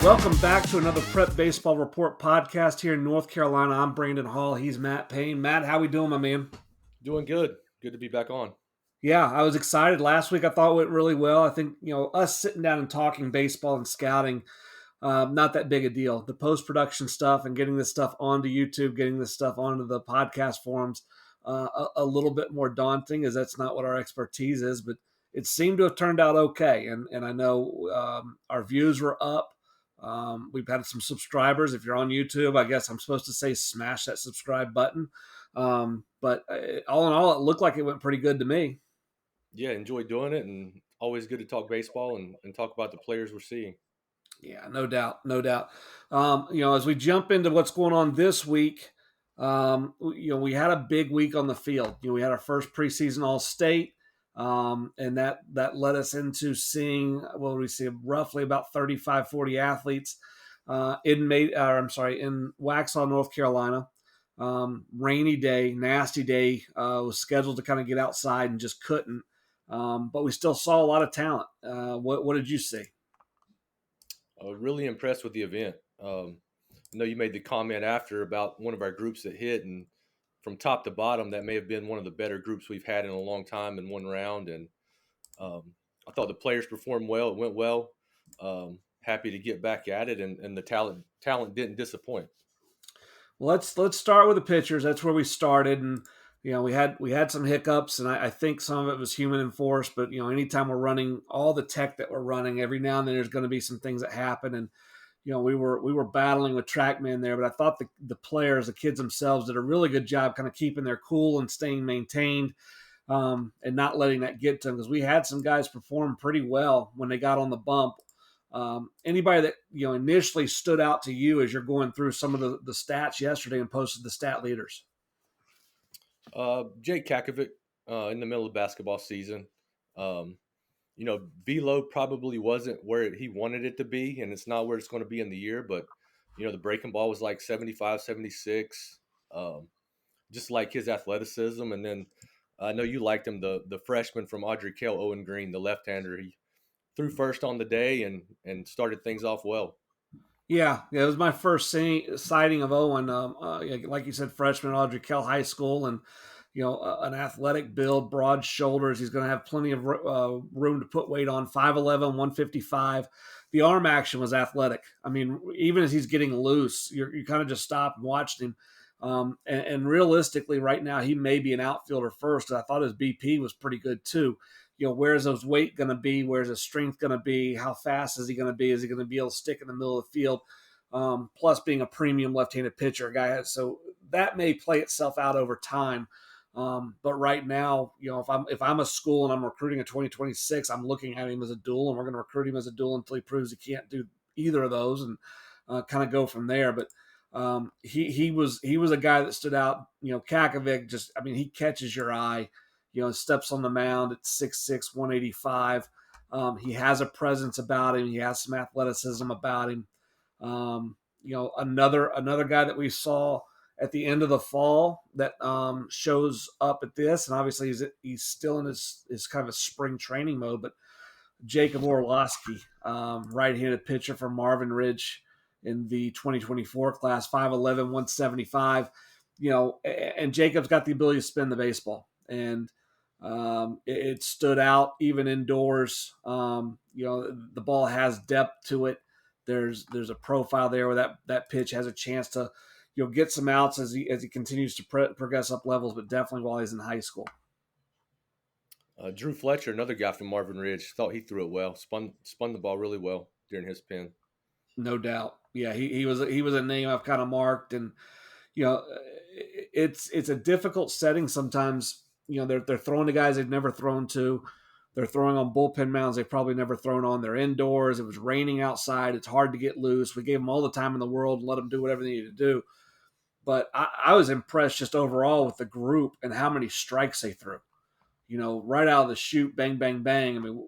Welcome back to another Prep Baseball Report podcast here in North Carolina. I'm Brandon Hall. He's Matt Payne. Matt, how we doing, my man? Doing good. Good to be back on. Yeah, I was excited. Last week I thought it went really well. I think, us sitting down and talking baseball and scouting, not that big a deal. The post-production stuff and getting this stuff onto YouTube, getting this stuff onto the podcast forums, a little bit more daunting, as that's not what our expertise is, but it seemed to have turned out okay. And I know our views were up. We've had some subscribers. If you're on YouTube, I guess I'm supposed to say smash that subscribe button. But all in all, it looked like it went pretty good to me. Yeah, enjoy doing it, and always good to talk baseball and talk about the players we're seeing. Yeah, no doubt, no doubt. As we jump into what's going on this week, we had a big week on the field. We had our first preseason All-State, and that led us into seeing, we see roughly about 35, 40 athletes in Waxhaw, North Carolina. Rainy day, nasty day. Was scheduled to kind of get outside and just couldn't. But we still saw a lot of talent. What did you see? Really impressed with the event. I know you made the comment after about one of our groups that hit, and from top to bottom, that may have been one of the better groups we've had in a long time in one round. And I thought the players performed well. It went well. Happy to get back at it, and the talent didn't disappoint. Well, let's start with the pitchers. That's where we started, and we had some hiccups, and I think some of it was human enforced. But anytime we're running all the tech that we're running, every now and then there's going to be some things that happen, and we were battling with TrackMan there. But I thought the players, the kids themselves, did a really good job kind of keeping their cool and staying maintained, and not letting that get to them, because we had some guys perform pretty well when they got on the bump. Anybody that initially stood out to you as you're going through some of the stats yesterday and posted the stat leaders? Jake Kakovic in the middle of basketball season. Velo probably wasn't where he wanted it to be, and it's not where it's going to be in the year. But the breaking ball was like 75, 76. Just like his athleticism. And then I know you liked him, the freshman from Audrey Kell, Owen Green, the left-hander. He threw first on the day and started things off well. Yeah, it was my first sighting of Owen. Like you said, freshman at Audrey Kell High School, and an athletic build, broad shoulders. He's going to have plenty of room to put weight on. 5'11", 155. The arm action was athletic. I mean, even as he's getting loose, you kind of just stop and watched him. And realistically, right now, he may be an outfielder first. I thought his BP was pretty good too. Where's his weight going to be? Where's his strength going to be? How fast is he going to be? Is he going to be able to stick in the middle of the field? Plus, being a premium left-handed pitcher, so that may play itself out over time. But right now, if I'm a school and I'm recruiting a 2026, I'm looking at him as a dual, and we're going to recruit him as a dual until he proves he can't do either of those, and kind of go from there. But he was a guy that stood out. Kakovic, he catches your eye. Steps on the mound at 6'6", 185. He has a presence about him. He has some athleticism about him. Another guy that we saw at the end of the fall that shows up at this, and obviously he's still in his kind of a spring training mode, but Jacob Orlowski, right-handed pitcher from Marvin Ridge in the 2024 class, 5'11", 175. And Jacob's got the ability to spin the baseball, and it stood out even indoors. The ball has depth to it. There's a profile there where that pitch has a chance to get some outs as he continues to progress up levels, but definitely while he's in high school. Drew Fletcher, another guy from Marvin Ridge, thought he threw it well. Spun the ball really well during his pen. No doubt. Yeah, he was a name I've kind of marked, and it's a difficult setting sometimes. They're throwing to guys they've never thrown to. They're throwing on bullpen mounds they've probably never thrown on. They're indoors. It was raining outside. It's hard to get loose. We gave them all the time in the world and let them do whatever they needed to do. But I was impressed just overall with the group and how many strikes they threw. Right out of the chute, bang, bang, bang. I mean,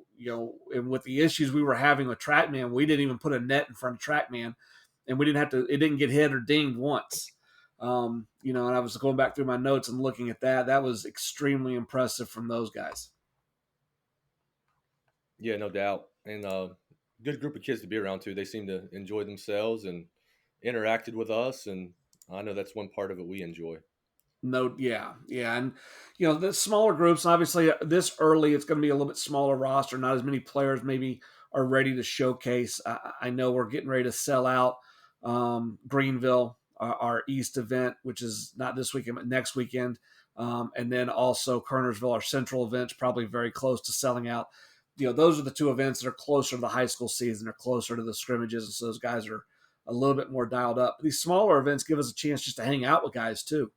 and with the issues we were having with TrackMan, we didn't even put a net in front of TrackMan, and it didn't get hit or dinged once. And I was going back through my notes and looking at that. That was extremely impressive from those guys. Yeah, no doubt. And good group of kids to be around too. They seem to enjoy themselves and interacted with us, and I know that's one part of it we enjoy. No, yeah, yeah, and the smaller groups. Obviously, this early, it's going to be a little bit smaller roster. Not as many players maybe are ready to showcase. I know we're getting ready to sell out Greenville, our East event, which is not this weekend but next weekend, and then also Kernersville, our Central event, is probably very close to selling out. Those are the two events that are closer to the high school season. They're closer to the scrimmages, and so those guys are a little bit more dialed up. These smaller events give us a chance just to hang out with guys too.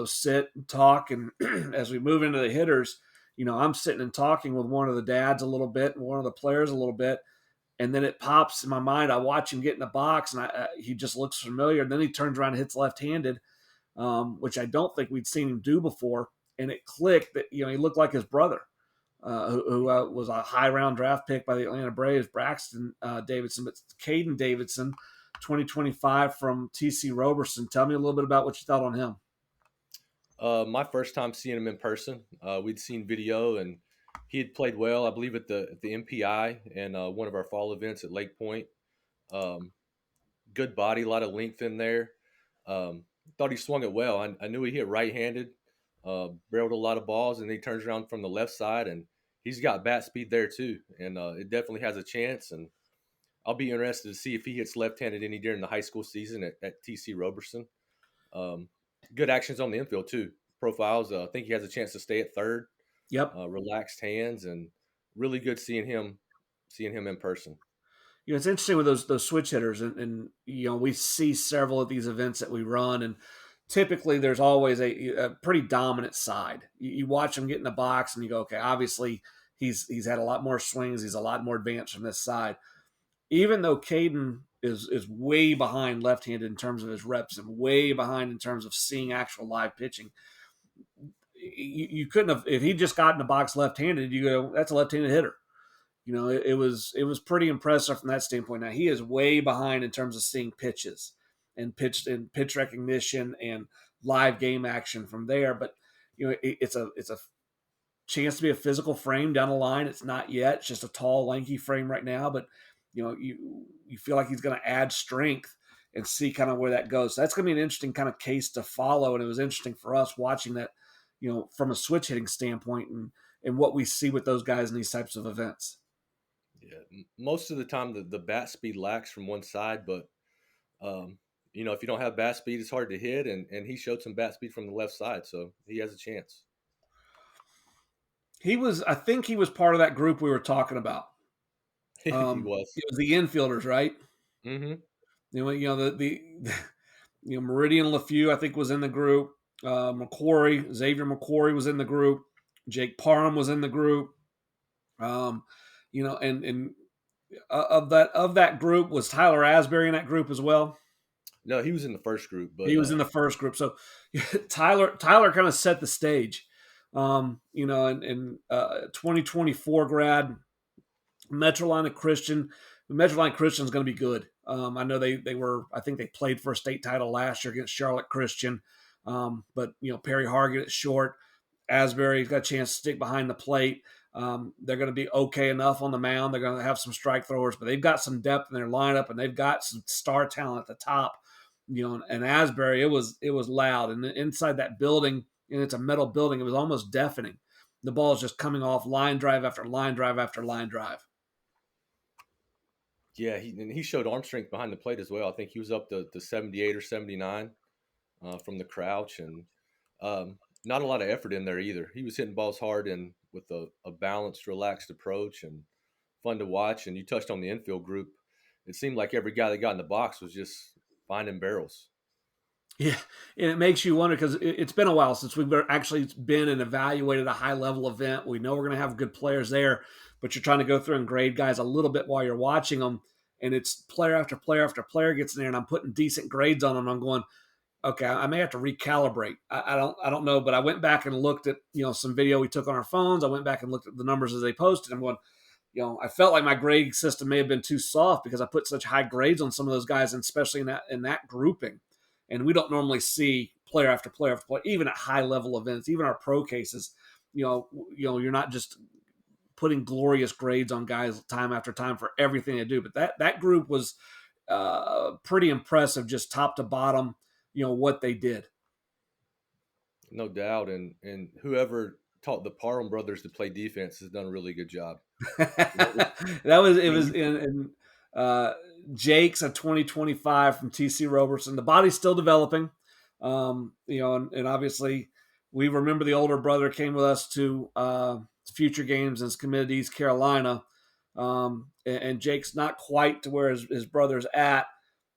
Sit and talk. And as we move into the hitters, I'm sitting and talking with one of the dads a little bit and one of the players a little bit. And then it pops in my mind. I watch him get in the box and he just looks familiar. And then he turns around and hits left-handed, which I don't think we'd seen him do before. And it clicked that, he looked like his brother, who was a high round draft pick by the Atlanta Braves, Braxton Davidson, but Caden Davidson, 2025 from TC Roberson. Tell me a little bit about what you thought on him. My first time seeing him in person, we'd seen video, and he had played well, I believe, at the MPI and one of our fall events at Lake Point. Um, Good body, a lot of length in there. Thought he swung it well. I knew he hit right-handed, barreled a lot of balls, and he turns around from the left side, and he's got bat speed there too, and it definitely has a chance. And I'll be interested to see if he hits left-handed any during the high school season at TC Roberson. Um, Good actions on the infield too. Profiles. I think he has a chance to stay at third. Yep. Relaxed hands, and really good seeing him in person. It's interesting with those switch hitters, and we see several of these events that we run, and typically there's always a pretty dominant side. You watch him get in the box, and you go, okay, obviously he's had a lot more swings, he's a lot more advanced from this side. Even though Caden is way behind left-handed in terms of his reps and way behind in terms of seeing actual live pitching, you couldn't have, if he just got in the box left-handed, you go, that's a left-handed hitter. It was pretty impressive from that standpoint. Now he is way behind in terms of seeing pitches and pitch recognition and live game action from there. But it's a chance to be a physical frame down the line. It's not yet. It's just a tall, lanky frame right now. But you feel like he's going to add strength and see kind of where that goes. So that's going to be an interesting kind of case to follow. And it was interesting for us watching that, from a switch hitting standpoint and what we see with those guys in these types of events. Yeah, most of the time the bat speed lacks from one side, but if you don't have bat speed, it's hard to hit. And he showed some bat speed from the left side, so he has a chance. I think he was part of that group we were talking about. He was. It was the infielders, right? Mm-hmm. The Meridian LeFew, I think, was in the group. Xavier McQuarrie was in the group. Jake Parham was in the group. And of that group, was Tyler Asbury in that group as well? No, he was in the first group, but he was in the first group. So Tyler kind of set the stage. And 2024 grad, Metrolina Christian. Metrolina Christian is going to be good. I know I think they played for a state title last year against Charlotte Christian. But Perry Hargett at short. Asbury's got a chance to stick behind the plate. They're going to be okay enough on the mound. They're going to have some strike throwers, but they've got some depth in their lineup, and they've got some star talent at the top. And Asbury, it was loud, and inside that building, and it's a metal building, it was almost deafening. The ball is just coming off line drive after line drive after line drive. Yeah, he showed arm strength behind the plate as well. I think he was up to 78 or 79 from the crouch, and not a lot of effort in there either. He was hitting balls hard and with a balanced, relaxed approach, and fun to watch. And you touched on the infield group. It seemed like every guy that got in the box was just finding barrels. Yeah, and it makes you wonder because it's been a while since we've actually been and evaluated a high-level event. We know we're going to have good players there, but you're trying to go through and grade guys a little bit while you're watching them, and it's player after player after player gets in there, and I'm putting decent grades on them. I'm going, okay, I may have to recalibrate. I don't know, but I went back and looked at some video we took on our phones. I went back and looked at the numbers as they posted. I'm going, I felt like my grading system may have been too soft because I put such high grades on some of those guys, and especially in that grouping. And we don't normally see player after player after player, even at high level events, even our pro cases. You're not just putting glorious grades on guys time after time for everything they do. But that group was pretty impressive, just top to bottom. What they did. No doubt, and whoever taught the Parham brothers to play defense has done a really good job. You know, That was it. I mean, Was in uh, Jake's a 2025 from TC Roberson. The body's still developing, and obviously we remember the older brother came with us to future games and is committed to East Carolina. And Jake's not quite to where his brother's at,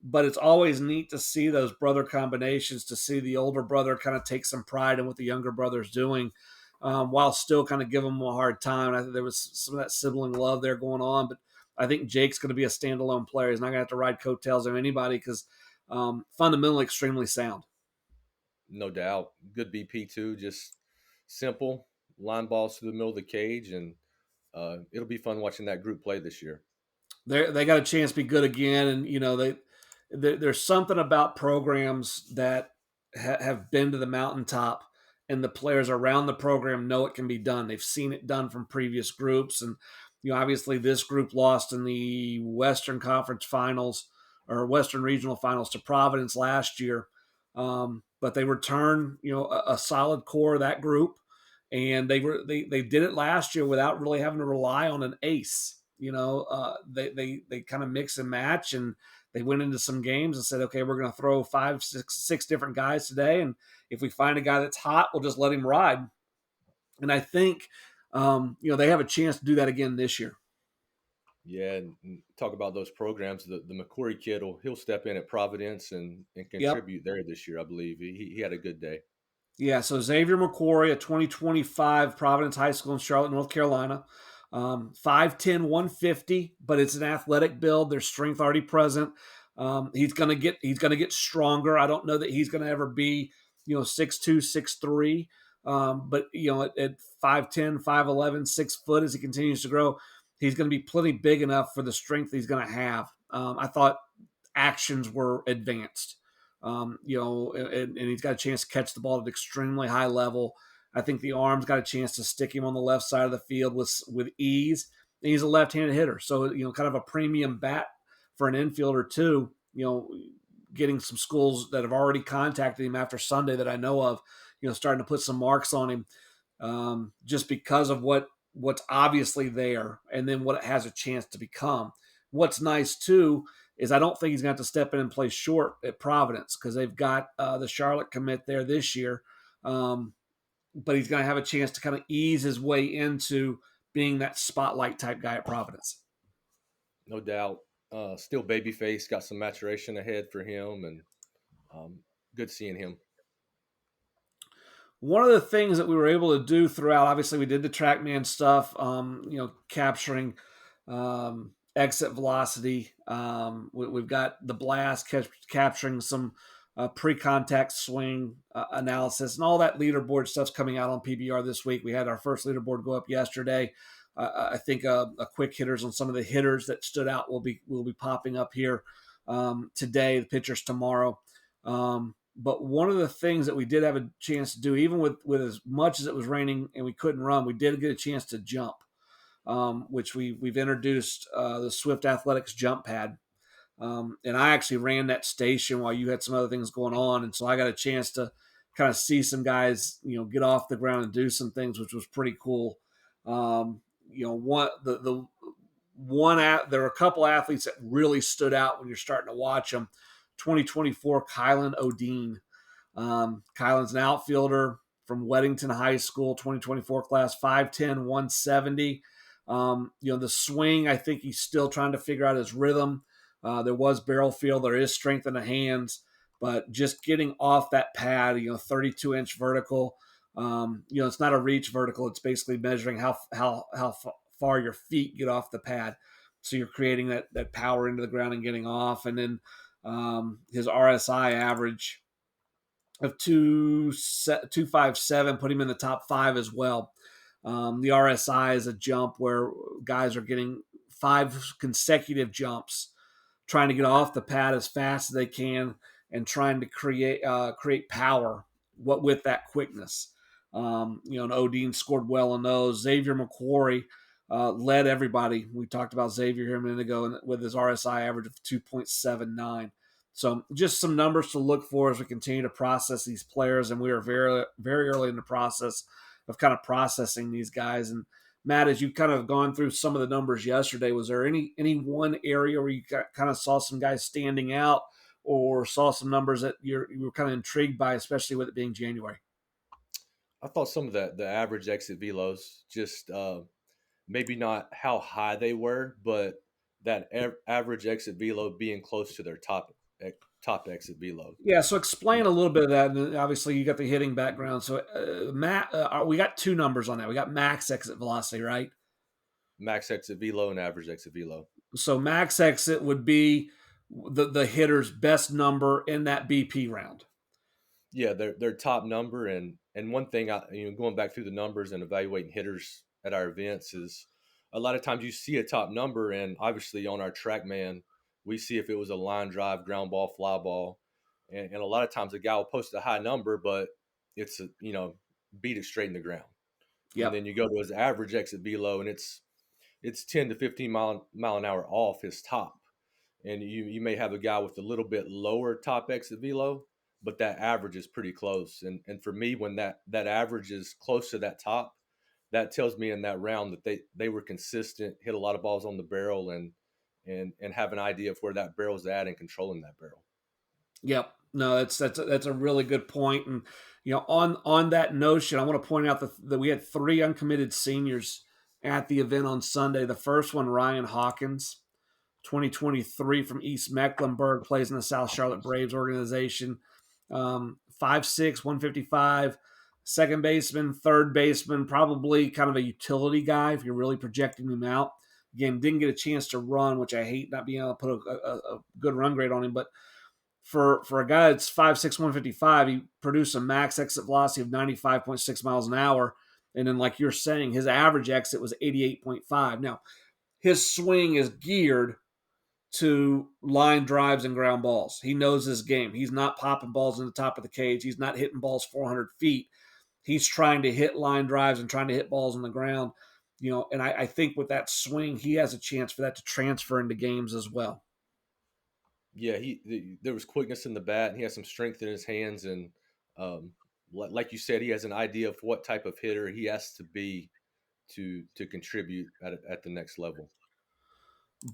but it's always neat to see those brother combinations, to see the older brother kind of take some pride in what the younger brother's doing, while still kind of giving him a hard time. I think there was some of that sibling love there going on, but I think Jake's going to be a standalone player. He's not going to have to ride coattails of anybody because fundamentally extremely sound. no doubt, good BP too. Just simple line balls to the middle of the cage, and it'll be fun watching that group play this year. They got a chance to be good again, and there's something about programs that have been to the mountaintop, and the players around the program know it can be done. They've seen it done from previous groups, and obviously this group lost in the Western Conference Finals or Western Regional Finals to Providence last year, but they returned a solid core of that group, and they did it last year without really having to rely on an ace. They kind of mix and match, and they went into some games and said, okay, we're going to throw five, six different guys today, and if we find a guy that's hot, we'll just let him ride. And I think they have a chance to do that again this year. Yeah, and talk about those programs. The McCory kid he'll step in at Providence and Yep. contribute there this year. I believe he had a good day. Yeah, so Xavier McQuarrie, a 2025 Providence High School in Charlotte, North Carolina. 5'10", 150, but it's an athletic build. There's strength already present. He's gonna get stronger. I don't know that he's gonna ever be 6'2", 6'3", but at 5'10", 5'11", 6 foot as he continues to grow, he's gonna be plenty big enough for the strength he's gonna have. I thought actions were advanced. And he's got a chance to catch the ball at an extremely high level. I think the arm's got a chance to stick him on the left side of the field with ease. And he's a left-handed hitter, so kind of a premium bat for an infielder too. Getting some schools that have already contacted him after Sunday that I know of, starting to put some marks on him, just because of what's obviously there, and then what it has a chance to become. What's nice too is I don't think he's going to have to step in and play short at Providence because they've got the Charlotte commit there this year. But he's going to have a chance to kind of ease his way into being that spotlight type guy at Providence. No doubt. Still babyface, got some maturation ahead for him, and good seeing him. One of the things that we were able to do throughout, obviously, we did the TrackMan stuff, capturing exit velocity. We've got the blast capturing some pre-contact swing analysis, and all that leaderboard stuff's coming out on PBR this week. We had our first leaderboard go up yesterday. I think a quick hitters on some of the hitters that stood out will be popping up here today. The pitchers tomorrow. But one of the things that we did have a chance to do, even with as much as it was raining and we couldn't run, we did get a chance to jump, which we've introduced the Swift Athletics jump pad. And I actually ran that station while you had some other things going on. And so I got a chance to kind of see some guys, get off the ground and do some things, which was pretty cool. There were a couple athletes that really stood out when you're starting to watch them. 2024 Kylan Odine. Kylan's an outfielder from Weddington High School, 2024 class, 5'10", 170. The swing, I think he's still trying to figure out his rhythm. There was barrel feel. There is strength in the hands. But just getting off that pad, 32-inch vertical, it's not a reach vertical. It's basically measuring how far your feet get off the pad. So you're creating that power into the ground and getting off. And then his RSI average of 257 put him in the top 5 as well. The RSI is a jump where guys are getting 5 consecutive jumps, trying to get off the pad as fast as they can and trying to create power with that quickness. And Odine scored well on those. Xavier McQuarrie, led everybody. We talked about Xavier here a minute ago with his RSI average of 2.79. So just some numbers to look for as we continue to process these players. And we are very, very early in the process of kind of processing these guys. And Matt, as you kind of gone through some of the numbers yesterday, was there any one area where you kind of saw some guys standing out or saw some numbers that you were kind of intrigued by, especially with it being January? I thought some of the average exit velos just maybe not how high they were, but that average exit velo being close to their top exit velo. Yeah, so explain a little bit of that. And obviously, you got the hitting background. So, Matt, we got two numbers on that. We got max exit velocity, right? Max exit velo and average exit velo. So, max exit would be the hitter's best number in that BP round. Yeah, their top number, and one thing going back through the numbers and evaluating hitters at our events is a lot of times you see a top number, and obviously on our TrackMan we see if it was a line drive, ground ball, fly ball, and a lot of times a guy will post a high number, but it's beat it straight in the ground, and Yep. then you go to his average exit velo, and it's 10 to 15 mile an hour off his top, and you may have a guy with a little bit lower top exit velo, but that average is pretty close. And for me, when that average is close to that top, that tells me in that round that they were consistent, hit a lot of balls on the barrel, and have an idea of where that barrel's at and controlling that barrel. Yep. No, that's a really good point. And on that notion, I want to point out that we had three uncommitted seniors at the event on Sunday. The first one, Ryan Hawkins, 2023 from East Mecklenburg, plays in the South Charlotte Braves organization. 5'6", 155, second baseman, third baseman, probably kind of a utility guy if you're really projecting him out. Again, didn't get a chance to run, which I hate not being able to put a good run grade on him. But for a guy that's 5'6", 155, he produced a max exit velocity of 95.6 miles an hour. And then, like you're saying, his average exit was 88.5. Now, his swing is geared to line drives and ground balls. He knows his game. He's not popping balls in the top of the cage. He's not hitting balls 400 feet. He's trying to hit line drives and trying to hit balls on the ground. And I think with that swing, he has a chance for that to transfer into games as well. Yeah, there was quickness in the bat, and he has some strength in his hands, and like you said, he has an idea of what type of hitter he has to be to contribute at the next level.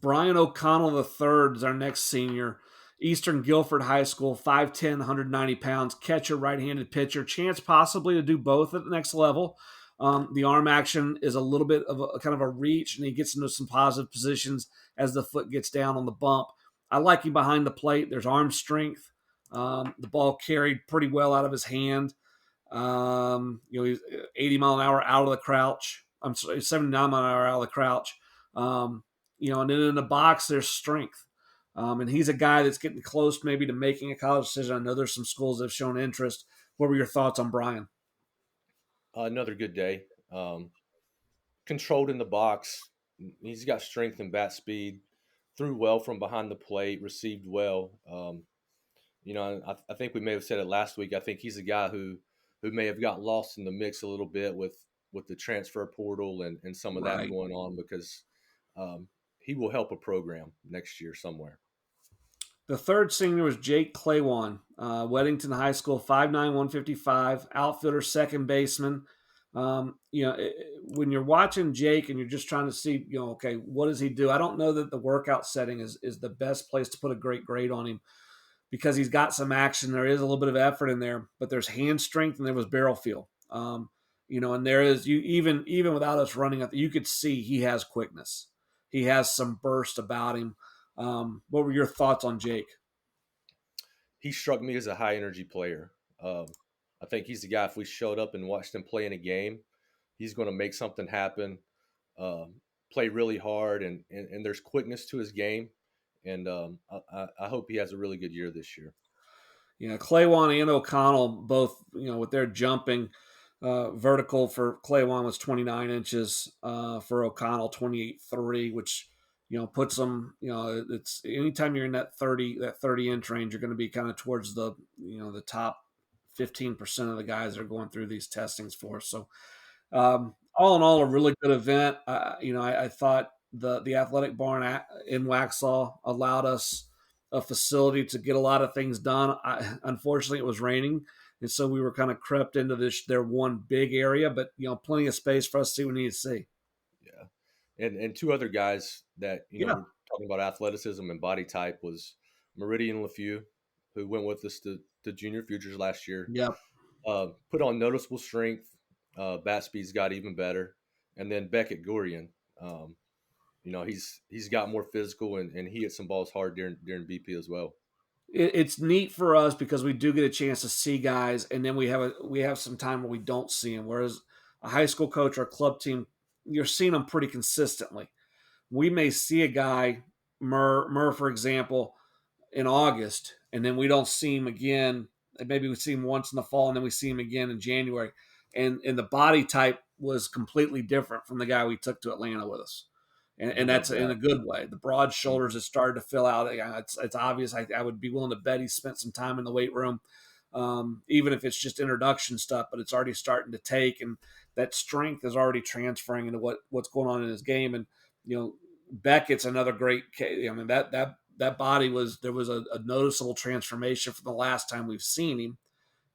Brian O'Connell III is our next senior. Eastern Guilford High School, 5'10", 190 pounds, catcher, right-handed pitcher. Chance possibly to do both at the next level. The arm action is a little bit of a kind of a reach, and he gets into some positive positions as the foot gets down on the bump. I like him behind the plate. There's arm strength. The ball carried pretty well out of his hand. He's 80 mile an hour out of the crouch. I'm sorry, 79 mile an hour out of the crouch. And then in the box, there's strength. And he's a guy that's getting close maybe to making a college decision. I know there's some schools that have shown interest. What were your thoughts on Brian? Another good day. Controlled in the box. He's got strength and bat speed. Threw well from behind the plate. Received well. I think we may have said it last week. I think he's a guy who may have got lost in the mix a little bit with the transfer portal and some of that Right. going on, because he will help a program next year somewhere. The third senior was Jake Claywan, Weddington High School, 5'9", 155, outfielder, second baseman. When you're watching Jake and you're just trying to see, okay, what does he do? I don't know that the workout setting is the best place to put a great grade on him because he's got some action. There is a little bit of effort in there, but there's hand strength and there was barrel feel. And there is even without us running up, you could see he has quickness. He has some burst about him. What were your thoughts on Jake? He struck me as a high energy player. I think he's the guy. If we showed up and watched him play in a game, he's going to make something happen. Play really hard, and there's quickness to his game. And I hope he has a really good year this year. Claywan and O'Connell both, with their jumping, vertical for Claywan was 29 inches, for O'Connell 28.3, which puts them. It's anytime you're in that 30 inch range, you're going to be kind of towards the top 15% of the guys that are going through these testings for. So All in all, a really good event. I thought the athletic barn in Waxhaw allowed us a facility to get a lot of things done. Unfortunately, it was raining, and so we were kind of crept into their one big area, but plenty of space for us to see what we need to see. Yeah, and two other guys that Yeah, we're talking about athleticism and body type was Meridian LeFew, who went with us to Junior Futures last year. yeah. Put on noticeable strength. Bat speeds got even better, and then Beckett Gurian. Um, he's got more physical and he hit some balls hard during BP as well. It's neat for us because we do get a chance to see guys, and then we have some time where we don't see them. Whereas a high school coach or a club team, you're seeing them pretty consistently. We may see a guy, Murr for example, in August, and then we don't see him again. Maybe we see him once in the fall, and then we see him again in January. And the body type was completely different from the guy we took to Atlanta with us, and No that's in doubt. a good way. The broad shoulders Mhm. has started to fill out. It's obvious. I would be willing to bet he spent some time in the weight room, even if it's just introduction stuff. But it's already starting to take, and that strength is already transferring into what's going on in his game. And Beckett's another great case. I mean that body was a noticeable transformation from the last time we've seen him,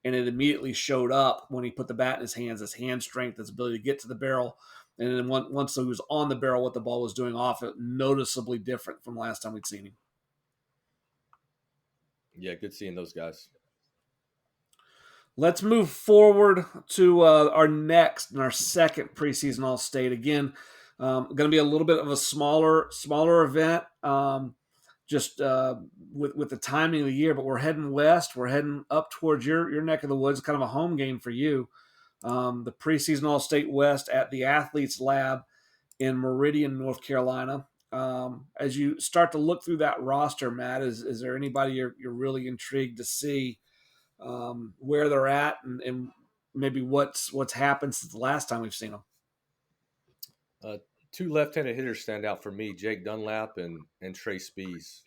and it immediately showed up when he put the bat in his hands. His hand strength, his ability to get to the barrel, and then once he was on the barrel, what the ball was doing off it, noticeably different from the last time we'd seen him. Yeah, good seeing those guys. Let's move forward to our next and our second preseason All-State. Again, going to be a little bit of a smaller event. Just with the timing of the year, but we're heading west. We're heading up towards your neck of the woods. Kind of a home game for you. The preseason All-State West at the Athletes Lab in Meridian, North Carolina. As you start to look through that roster, Matt, is there anybody you're really intrigued to see where they're at and maybe what's happened since the last time we've seen them? Uh, Two left-handed hitters stand out for me: Jake Dunlap and Trey Spees.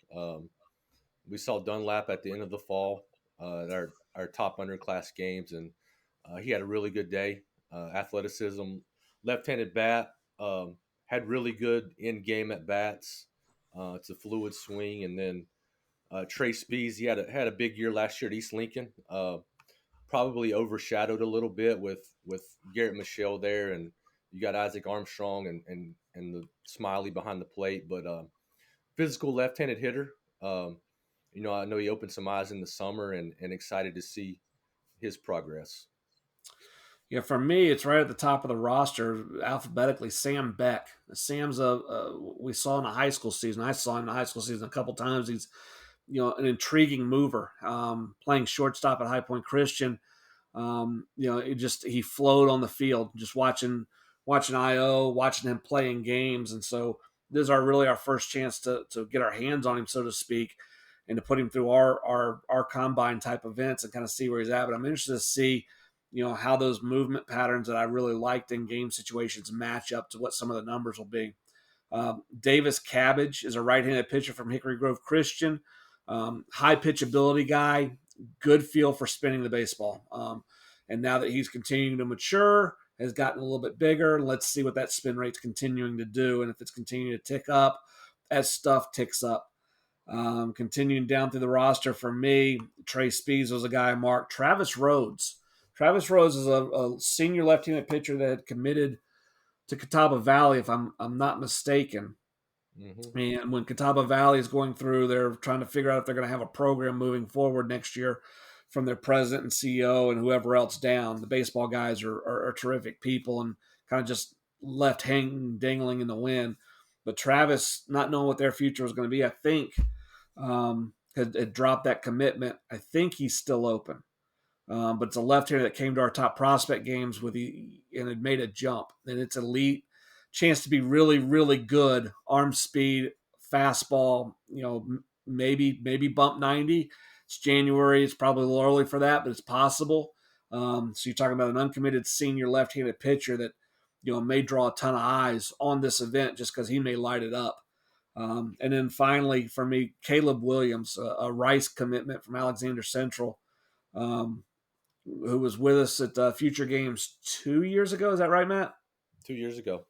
We saw Dunlap at the end of the fall at our top underclass games, and he had a really good day. Athleticism, left-handed bat, had really good in-game at bats. It's a fluid swing, and then Trey Spees, he had a big year last year at East Lincoln. Probably overshadowed a little bit with Garrett Michelle there, and you got Isaac Armstrong and the Smiley behind the plate, but physical left-handed hitter. I know he opened some eyes in the summer, and excited to see his progress. Yeah, for me, it's right at the top of the roster alphabetically. Sam Beck. Sam's we saw in the high school season. I saw him in the high school season a couple times. He's an intriguing mover, playing shortstop at High Point Christian. He flowed on the field. Just watching IO, watching him playing games, and so this is really our first chance to get our hands on him, so to speak, and to put him through our combine type events and kind of see where he's at. But I'm interested to see how those movement patterns that I really liked in game situations match up to what some of the numbers will be. Davis Cabbage is a right-handed pitcher from Hickory Grove Christian. High pitchability guy, good feel for spinning the baseball. And now that he's continuing to mature, has gotten a little bit bigger, let's see what that spin rate's continuing to do. And if it's continuing to tick up as stuff ticks up. Continuing down through the roster for me, Trey Spees was a guy I marked. Travis Rhodes. Travis Rhodes is a senior left-handed pitcher that had committed to Catawba Valley, if I'm not mistaken. Hmm. And when Catawba Valley is going through, they're trying to figure out if they're going to have a program moving forward next year from their president and CEO and whoever else down. The baseball guys are terrific people and kind of just left hanging, dangling in the wind. But Travis, not knowing what their future was going to be, I think had dropped that commitment. I think he's still open. But it's a left-hander that came to our top prospect games and had made a jump. And it's elite chance to be really, really good. Arm speed, fastball. Maybe bump 90. It's January. It's probably a little early for that, but it's possible. So you're talking about an uncommitted senior left-handed pitcher that may draw a ton of eyes on this event just because he may light it up. And then finally, for me, Caleb Williams, a Rice commitment from Alexander Central. Um, who was with us at Future Games 2 years ago. Is that right, Matt? 2 years ago.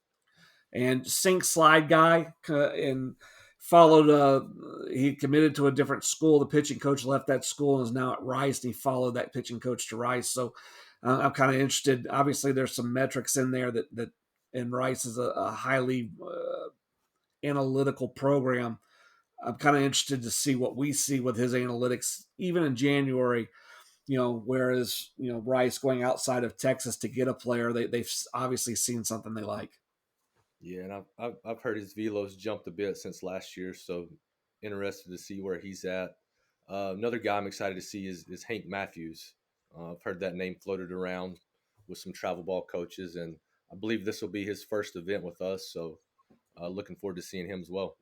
And sink slide guy, and followed. He committed to a different school. The pitching coach left that school and is now at Rice, and he followed that pitching coach to Rice. So I'm kind of interested. Obviously, there's some metrics in there that and Rice is a highly analytical program. I'm kind of interested to see what we see with his analytics, even in January. Whereas Rice going outside of Texas to get a player, they've obviously seen something they like. Yeah, and I've heard his velos jumped a bit since last year, so interested to see where he's at. Another guy I'm excited to see is Hank Matthews. I've heard that name floated around with some travel ball coaches, and I believe this will be his first event with us. So looking forward to seeing him as well.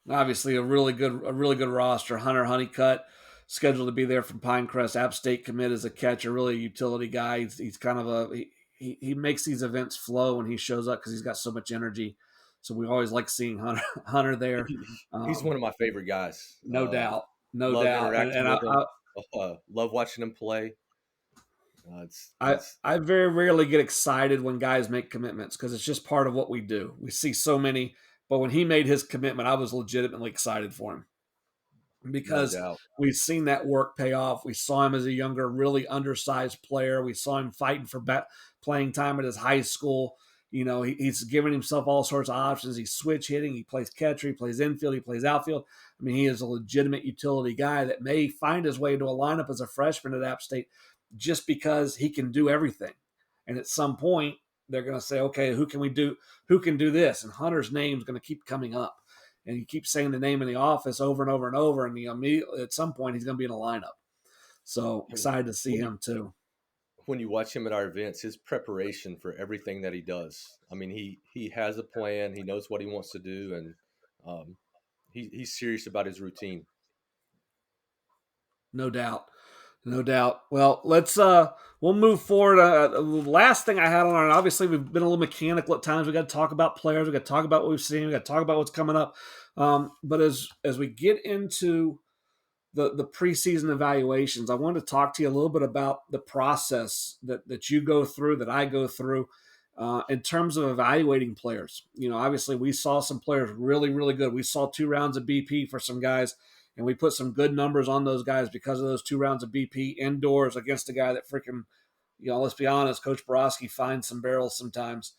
Obviously, a really good roster. Hunter Honeycutt scheduled to be there from Pinecrest. App State commit as a catcher, really a utility guy. He's kind of he makes these events flow when he shows up because he's got so much energy. So we always like seeing Hunter there. He's one of my favorite guys. No doubt, no Love doubt. And, interacting and with him. Love watching him play. It's I very rarely get excited when guys make commitments because it's just part of what we do. We see so many, but when he made his commitment, I was legitimately excited for him no because doubt. we've seen that work pay off. We saw him as a younger, really undersized player. We saw him fighting for playing time at his high school. He's giving himself all sorts of options. He's switch hitting. He plays catcher. He plays infield. He plays outfield. I mean, he is a legitimate utility guy that may find his way into a lineup as a freshman at App State just because he can do everything. And at some point, they're going to say, okay, who can do this? And Hunter's name is going to keep coming up. And you keep saying the name in the office over and over and over. And at some point, he's going to be in a lineup. So excited to see him too. When you watch him at our events, his preparation for everything that he does. I mean, he has a plan. He knows what he wants to do, and he's serious about his routine. No doubt. No doubt. Well, we'll move forward. The last thing I had on, and obviously we've been a little mechanical at times. We got to talk about players. We got to talk about what we've seen. We got to talk about what's coming up. But as we get into the preseason evaluations, I wanted to talk to you a little bit about the process that you go through, that I go through, in terms of evaluating players. Obviously we saw some players really, really good. We saw 2 rounds of BP for some guys, and we put some good numbers on those guys because of those 2 rounds of BP indoors against a guy that freaking, let's be honest, Coach Borowski finds some barrels sometimes.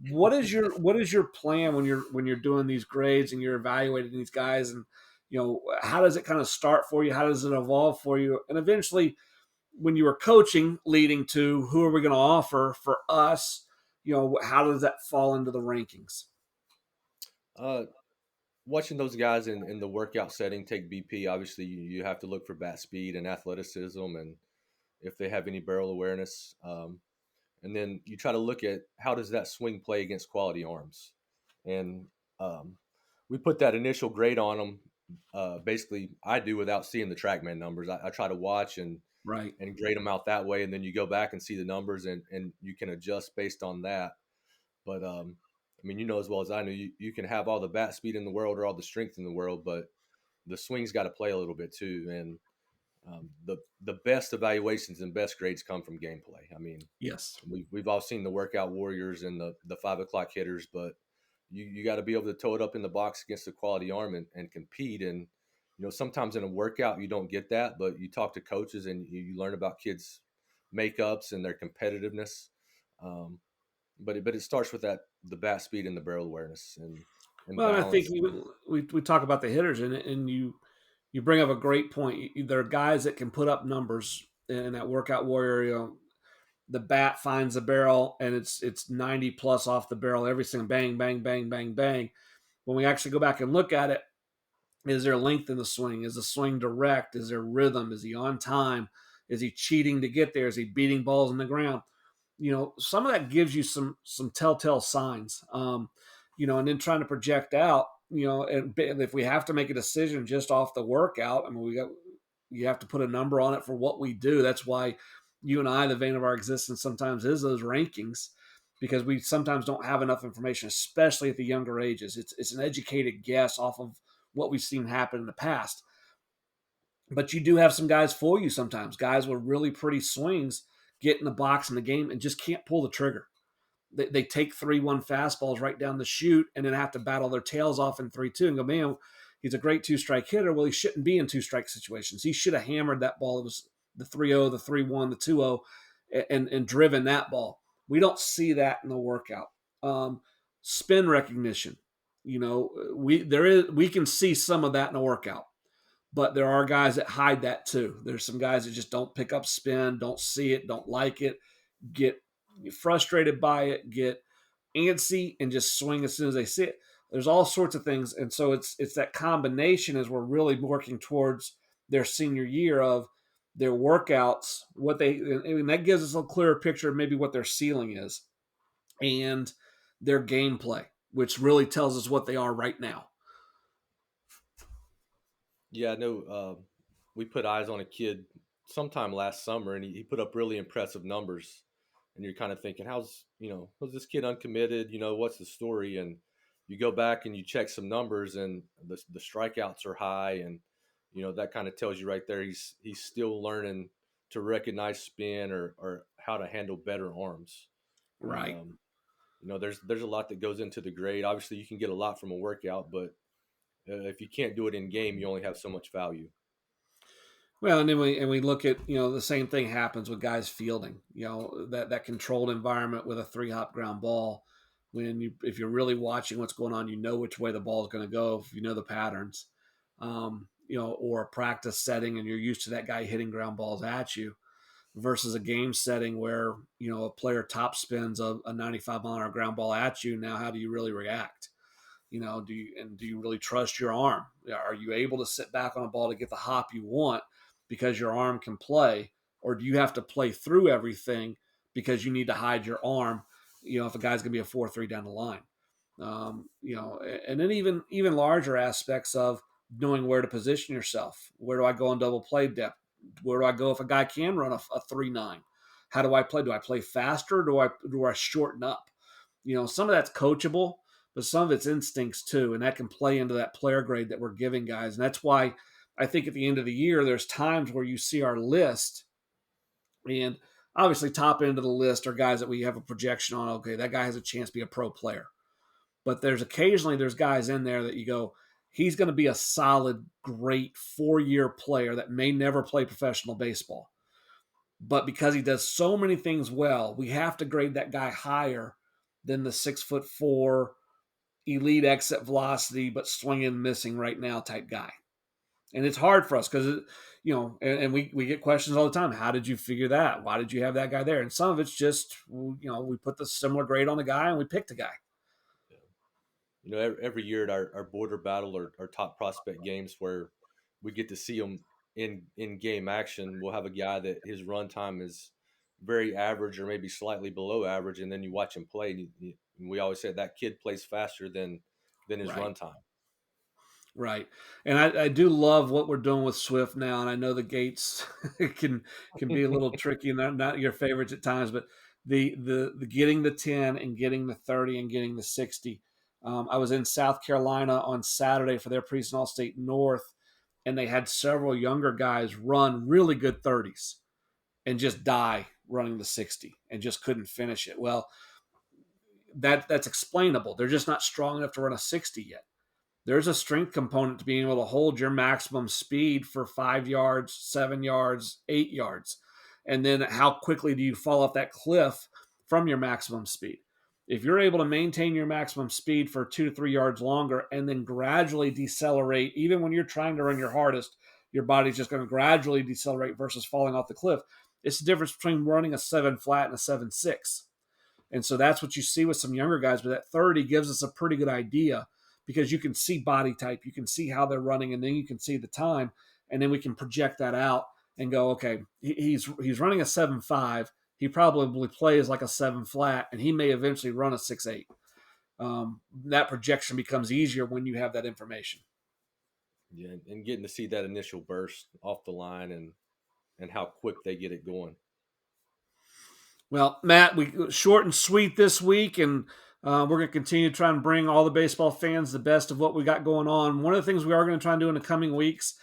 What is your plan when you're doing these grades and you're evaluating these guys, and how does it kind of start for you? How does it evolve for you? And eventually, when you were coaching, leading to who are we going to offer for us? How does that fall into the rankings? Uh, Watching those guys in the workout setting take BP, obviously you have to look for bat speed and athleticism, and if they have any barrel awareness. And then you try to look at how does that swing play against quality arms. And we put that initial grade on them. Basically, I do without seeing the TrackMan numbers. I try to watch Right. and grade them out that way, and then you go back and see the numbers, and you can adjust based on that. But I mean, as well as I know, you can have all the bat speed in the world or all the strength in the world, but the swing's got to play a little bit too. And the best evaluations and best grades come from gameplay. I mean, Yes. we've all seen the workout warriors and the 5 o'clock hitters, but you got to be able to toe it up in the box against a quality arm and compete. And sometimes in a workout you don't get that, but you talk to coaches and you learn about kids' makeups and their competitiveness. But it starts with the bat speed and the barrel awareness and Well, and I think balance. we talk about the hitters, and you bring up a great point. There are guys that can put up numbers in that workout warrior. The bat finds the barrel, and it's 90 plus off the barrel every single bang, bang, bang, bang, bang. When we actually go back and look at it, is there length in the swing? Is the swing direct? Is there rhythm? Is he on time? Is he cheating to get there? Is he beating balls in the ground? Some of that gives you some telltale signs. And then trying to project out. And if we have to make a decision just off the workout, I mean, you have to put a number on it for what we do. That's why you and I, the vein of our existence, sometimes is those rankings, because we sometimes don't have enough information, especially at the younger ages. It's an educated guess off of what we've seen happen in the past. But you do have some guys fool you sometimes. Guys with really pretty swings get in the box in the game and just can't pull the trigger. They take 3-1 fastballs right down the chute and then have to battle their tails off in 3-2 and go, man, he's a great 2-strike hitter. Well, he shouldn't be in 2-strike situations. He should have hammered that ball. It was the 3-0, the 3-1, the 2-0, and driven that ball. We don't see that in the workout. Spin recognition. We can see some of that in a workout, but there are guys that hide that too. There's some guys that just don't pick up spin, don't see it, don't like it, get frustrated by it, get antsy, and just swing as soon as they see it. There's all sorts of things, and so it's that combination as we're really working towards their senior year of their workouts, and that gives us a clearer picture of maybe what their ceiling is and their gameplay, which really tells us what they are right now. Yeah, I know. We put eyes on a kid sometime last summer, and he put up really impressive numbers. And you're kind of thinking, was this kid uncommitted? What's the story? And you go back and you check some numbers, and the strikeouts are high, and that kind of tells you right there he's still learning to recognize spin or how to handle better arms. And Right. there's a lot that goes into the grade. Obviously, you can get a lot from a workout, but if you can't do it in game, you only have so much value. Well, and then we look at the same thing happens with guys fielding. That controlled environment with a 3-hop ground ball. If you're really watching what's going on, you know which way the ball is going to go if you know the patterns. Or a practice setting and you're used to that guy hitting ground balls at you, versus a game setting where a player top spins a 95-mile-an-hour ground ball at you. Now, how do you really react? Do you really trust your arm? Are you able to sit back on a ball to get the hop you want because your arm can play, or do you have to play through everything because you need to hide your arm? If a guy's going to be a 4-3 down the line, and then even larger aspects of knowing where to position yourself. Where do I go on double play depth? Where do I go if a guy can run a 3-9? How do I play? Do I play faster? Do I shorten up? Some of that's coachable, but some of it's instincts too, and that can play into that player grade that we're giving guys. And that's why I think at the end of the year, there's times where you see our list, and obviously top end of the list are guys that we have a projection on. Okay, that guy has a chance to be a pro player. But there's guys in there that you go, he's going to be a solid, great 4-year player that may never play professional baseball. But because he does so many things well, we have to grade that guy higher than the 6'4" elite exit velocity, but swinging and missing right now type guy. And it's hard for us because, and we get questions all the time. How did you figure that? Why did you have that guy there? And some of it's just, we put the similar grade on the guy and we picked a guy. Every year at our border battle or our top prospect games where we get to see them in game action, we'll have a guy that his run time is very average or maybe slightly below average, and then you watch him play, and we always say that kid plays faster than his Right. run time. Right. And I do love what we're doing with Swift now. And I know the gates can be a little tricky and not your favorites at times, but the getting the 10 and getting the 30 and getting the 60. I was in South Carolina on Saturday for their Preseason All-State North, and they had several younger guys run really good 30s and just die running the 60 and just couldn't finish it. Well, that's explainable. They're just not strong enough to run a 60 yet. There's a strength component to being able to hold your maximum speed for 5 yards, 7 yards, 8 yards. And then how quickly do you fall off that cliff from your maximum speed? If you're able to maintain your maximum speed for 2 to 3 yards longer and then gradually decelerate, even when you're trying to run your hardest, your body's just going to gradually decelerate versus falling off the cliff. It's the difference between running a 7 flat and a 7.6. And so that's what you see with some younger guys. But that 30 gives us a pretty good idea because you can see body type, you can see how they're running, and then you can see the time, and then we can project that out and go, okay, he's running a 7.5. He probably plays like a 7 flat, and he may eventually run a 6.8. That projection becomes easier when you have that information. Yeah, and getting to see that initial burst off the line and how quick they get it going. Well, Matt, we short and sweet this week, and we're going to continue to try and bring all the baseball fans the best of what we got going on. One of the things we are going to try and do in the coming weeks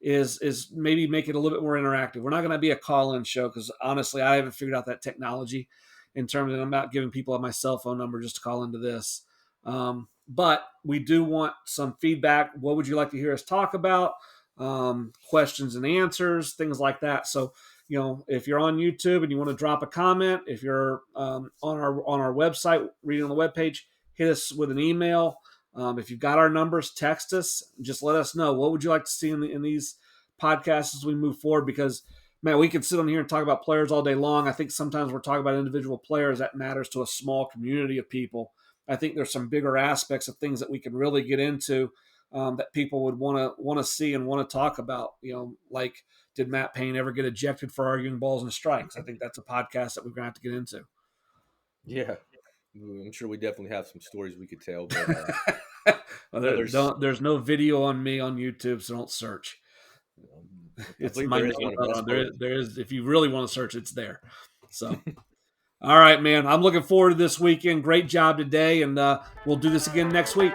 is maybe make it a little bit more interactive. We're not going to be a call-in show because honestly, I haven't figured out that technology in terms of I'm not giving people my cell phone number just to call into this. But we do want some feedback. What would you like to hear us talk about? Questions and answers, things like that. So, if you're on YouTube and you want to drop a comment, if you're on our website, reading on the webpage, hit us with an email. If you've got our numbers, text us. Just let us know what would you like to see in these podcasts as we move forward. Because man, we could sit on here and talk about players all day long. I think sometimes we're talking about individual players that matters to a small community of people. I think there's some bigger aspects of things that we can really get into that people would want to see and want to talk about. Like, did Matt Payne ever get ejected for arguing balls and strikes? I think that's a podcast that we're gonna have to get into. Yeah, I'm sure we definitely have some stories we could tell. But well, there's no video on me on YouTube, so don't search. It's my name. There is. If you really want to search, it's there. So, all right, man. I'm looking forward to this weekend. Great job today, and we'll do this again next week.